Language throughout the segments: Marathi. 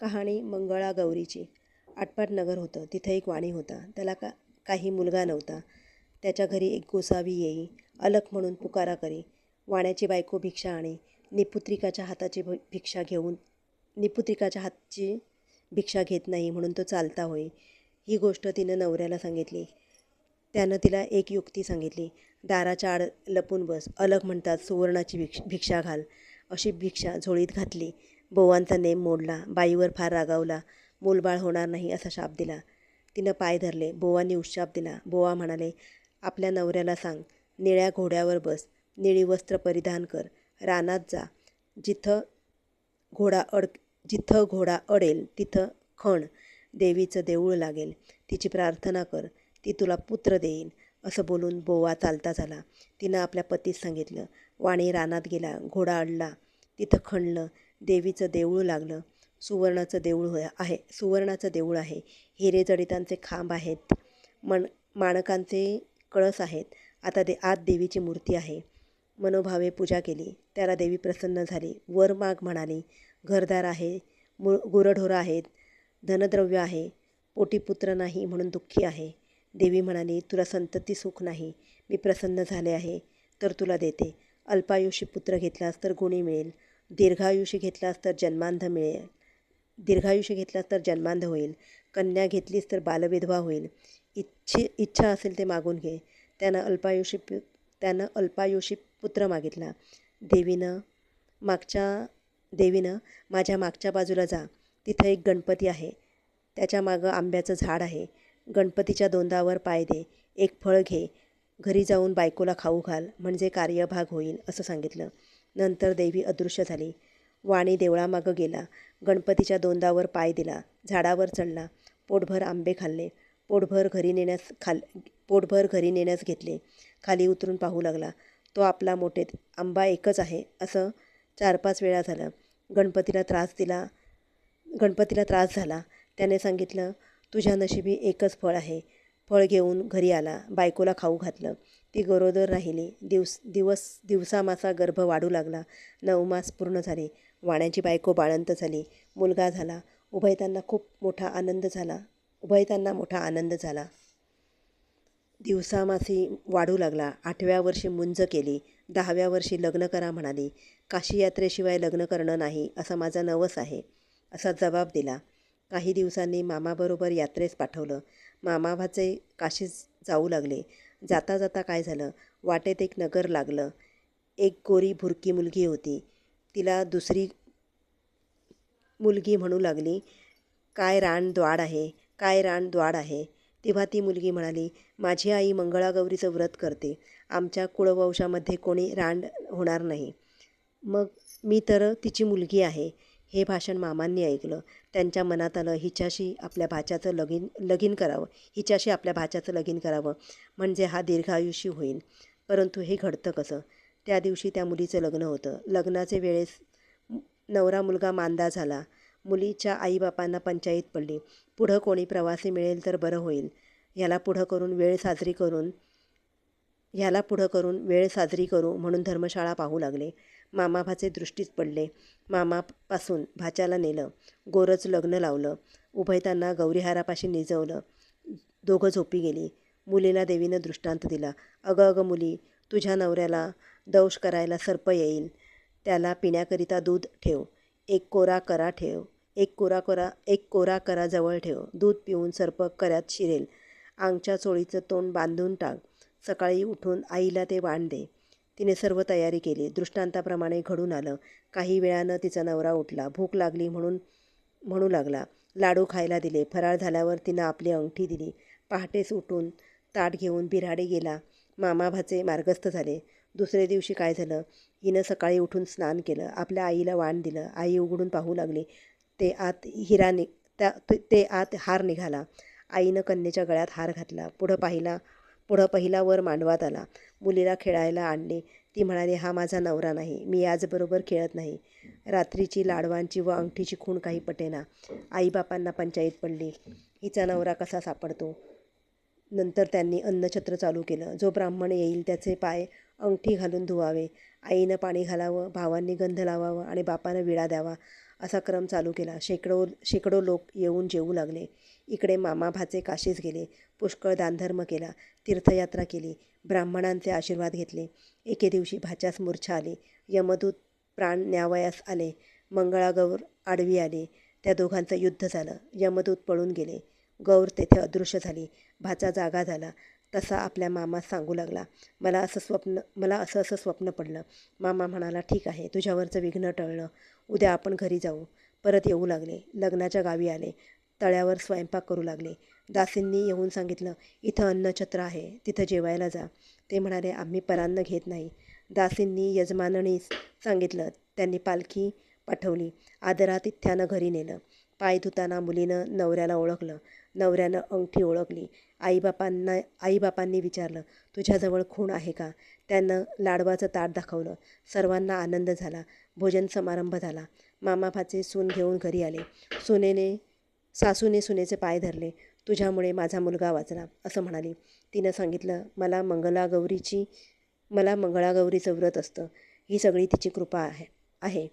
कहाणी मंगळागौरीची. आटपाट नगर होतं. तिथं एक वाणी होता. त्याला काही मुलगा नव्हता. त्याच्या घरी एक गोसावी येई, अलख म्हणून पुकारा करी. वाण्याची बायको भिक्षा आणि निपुत्रिकाच्या हाताची भिक्षा घेऊन निपुत्रिकाच्या हातची भिक्षा घेत नाही म्हणून तो चालता होई. ही गोष्ट तिनं नवऱ्याला सांगितली. त्यानं तिला एक युक्ती सांगितली. दाराच्या आड लपून बस. अलख म्हणतात सुवर्णाची भिक्षा घाल. अशी भिक्षा झोळीत घातली. बोवांचा नेम मोडला. बाईवर फार रागावला. मूलबाळ होणार नाही असा शाप दिला. तिनं पाय धरले. बोवांनी उशाप दिला. बोवा म्हणाले, आपल्या नवऱ्याला सांग, निळ्या घोड्यावर बस, निळी वस्त्र परिधान कर, रानात जा. जिथं घोडा अडेल तिथं खण. देवीचं देऊळ लागेल. तिची प्रार्थना कर. ती तुला पुत्र देईल. असं बोलून बोवा चालता झाला. तिनं आपल्या पतीस सांगितलं. वाणी रानात गेला. घोडा अडला. तिथं खणलं. देवीचं देऊळ लागलं. सुवर्णाचं देऊळ आहे. हिरे जडितांचे खांब आहेत. माणकांचे कळस आहेत. आत देवीची मूर्ती आहे. मनोभावे पूजा केली. त्याला देवी प्रसन्न झाली. वर माग म्हणाली. घरदार आहे, गुरढोरं आहेत, धनद्रव्य आहे, पोटी पुत्र नाही म्हणून दुःखी आहे. देवी म्हणाली, तुला संतती सुख नाही. मी प्रसन्न झाले आहे तर तुला देते. अल्पायुषी पुत्र घेतलास तर गुणी मिळेल. दीर्घायुषी घेतलास तर जन्मांध होईल. कन्या घेतलीस तर बालविधवा होईल. इच्छा असेल ते मागून घे. त्यानं अल्पायुषी पुत्र मागितला. देवीनं माझ्या मागच्या बाजूला जा. तिथं एक गणपती आहे. त्याच्या मागं आंब्याचं झाड आहे. गणपतीच्या दोंदावर पाय दे. एक फळ घे. घरी जाऊन बायकोला खाऊ घाल, म्हणजे कार्यभाग होईल असं सांगितलं. नंतर देवी अदृश्य झाली. वाणी देवळामागं गेला. गणपतीच्या दोंदावर पाय दिला. झाडावर चढला. पोटभर आंबे खाल्ले. पोटभर घरी नेण्यास घेतले. खाली उतरून पाहू लागला. तो आपला मोठेत आंबा एकच आहे असं 4-5 वेळा झालं. गणपतीला त्रास झाला. त्याने सांगितलं, तुझ्या नशिबी एकच फळ आहे. फळ घेऊन घरी आला. बायकोला खाऊ घातलं. ती गरोदर राहिली. दिवसामासा गर्भ वाढू लागला. 9 मास पूर्ण झाले. वाण्याची बायको बाळंत झाली. मुलगा झाला. उभयतांना मोठा आनंद झाला. दिवसामासी वाढू लागला. 8व्या वर्षी मुंज केली. 10व्या वर्षी लग्न करा म्हणाली. काशी यात्रेशिवाय लग्न करणं नाही असा माझा नवस आहे असा जबाब दिला. काही दिवसांनी मामाबरोबर यात्रेस पाठवलं. मामा भाचे काशीत जाऊ लागले. जाता जाता काय झालं, वाटेत एक नगर लागलं. एक गोरी भुरकी मुलगी होती. तिला दुसरी मुलगी म्हणू लागली, काय रान द्वाड आहे. तेव्हा ती मुलगी म्हणाली, माझी आई मंगळागौरीचं व्रत करते. आमच्या कुळवंशामध्ये कोणी रांड होणार नाही. मग मी तर तिची मुलगी आहे. हे भाषण मामांनी ऐकलं. त्यांच्या मनात आलं, हिच्याशी आपल्या भाच्याचं लगीन करावं म्हणजे हा दीर्घायुषी होईल. परंतु हे घडतं कसं? त्या दिवशी त्या मुलीचं लग्न होतं. लग्नाचे वेळेस नवरा मुलगा मांदा झाला. मुलीच्या आईबापांना पंचायत पडली. पुढं कोणी प्रवासी मिळेल तर बरं होईल. ह्याला पुढं करून वेळ साजरी करू म्हणून धर्मशाळा पाहू लागले. मामा भाचे दृष्टीस पडले. मामापासून भाच्याला नेलं. गोरच लग्न लावलं. उभयतांना गौरीहारापाशी निजवलं. दोघं झोपी गेली. मुलीला देवीनं दृष्टांत दिला. अगं मुली, तुझ्या नवऱ्याला दंश करायला सर्प येईल. त्याला पिण्याकरिता दूध ठेव. एक कोरा करा जवळ ठेव. दूध पिऊन सर्प कऱ्यात शिरेल. अंगच्या चोळीचं तोंड बांधून टाक. सकाळी उठून आईला ते वाण दे. तिने सर्व तयारी केली. दृष्टांताप्रमाणे घडून आलं. काही वेळानं तिचा नवरा उठला. भूक लागली म्हणू लागला. लाडू खायला दिले. फराळ झाल्यावर तिनं आपली अंगठी दिली. पहाटेस उठून ताट घेऊन बिऱ्हाडी गेला. मामा भाचे मार्गस्थ झाले. दुसरे दिवशी काय झालं, हिनं सकाळी उठून स्नान केलं. आपल्या आईला वाण दिलं. आई उघडून पाहू लागली. ते आत हार निघाला. आईनं कन्येच्या गळ्यात हार घातला. पुढं पहिला वर मांडवात आला. मुलीला खेळायला आणले. ती म्हणाली, हा माझा नवरा नाही. मी याचबरोबर खेळत नाही. रात्रीची लाडवांची व अंगठीची खूण काही पटेना. आईबापांना पंचायत पडली. हिचा नवरा कसा सापडतो? नंतर त्यांनी अन्नछत्र चालू केलं. जो ब्राह्मण येईल त्याचे पाय अंगठी घालून धुवावे. आईनं पाणी घालावं, भावांनी गंध लावावं आणि बापानं विडा द्यावा. असा क्रम चालू केला. शेकडो शेकडो लोक येऊन जेवू लागले. इकडे मामा भाचे काशीस गेले. पुष्कळ दानधर्म केला. तीर्थयात्रा केली. ब्राह्मणांचे आशीर्वाद घेतले. एके दिवशी भाच्यास मूर्छा आली. यमदूत प्राण न्यावयास आले. मंगळागौर आडवी आली. त्या दोघांचं युद्ध झालं. यमदूत पळून गेले. गौर तेथे अदृश्य झाली. भाचा जागा झाला. तसा आपल्या मामास सांगू लागला, मला असं असं स्वप्न पडलं. मामा म्हणाला, ठीक आहे, तुझ्यावरचं विघ्न टळलं. उद्या आपण घरी जाऊ. परत येऊ लागले. लग्नाच्या गावी आले. तळ्यावर स्वयंपाक करू लागले. दासींनी येऊन सांगितलं, इथं अन्नछत्र आहे, तिथं जेवायला जा. ते म्हणाले, आम्ही परान्न घेत नाही. दासींनी यजमाननीस सांगितलं. त्यांनी पालखी पाठवली. आदरातिथ्यानं घरी नेलं. पाय धुताना मुलीनं नवऱ्याला ओळखलं. नवऱ्यानं अंगठी ओळखली. आईबापांनी विचारलं, तुझ्याजवळ खूण आहे का? त्यानं लाडवाचं ताट दाखवलं. सर्वांना आनंद झाला. भोजन समारंभ झाला. मामा भाचे सून घेऊन घरी आले. सासूने सुनेचे पाय धरले. तुझ्यामुळे माझा मुलगा वाचला असं म्हणाली. तिनं सांगितलं, मला मंगळागौरीचं व्रत असतं. ही सगळी तिची कृपा आहे.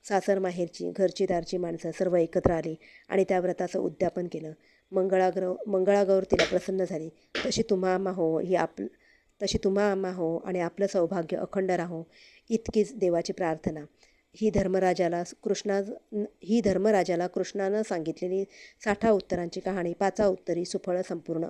सासर माहेरची घरची दारची माणसं सर्व एकत्र आली आणि त्या व्रताचं उद्यापन केलं. मंगळागौर तिला प्रसन्न झाली. तशी तुम्हा आम्हा हो आणि आपलं सौभाग्य अखंड राहो, इतकीच देवाची प्रार्थना. ही धर्मराजाला कृष्णानं सांगितलेली 60 उत्तरांची कहाणी 5 उत्तरी सुफळ संपूर्ण.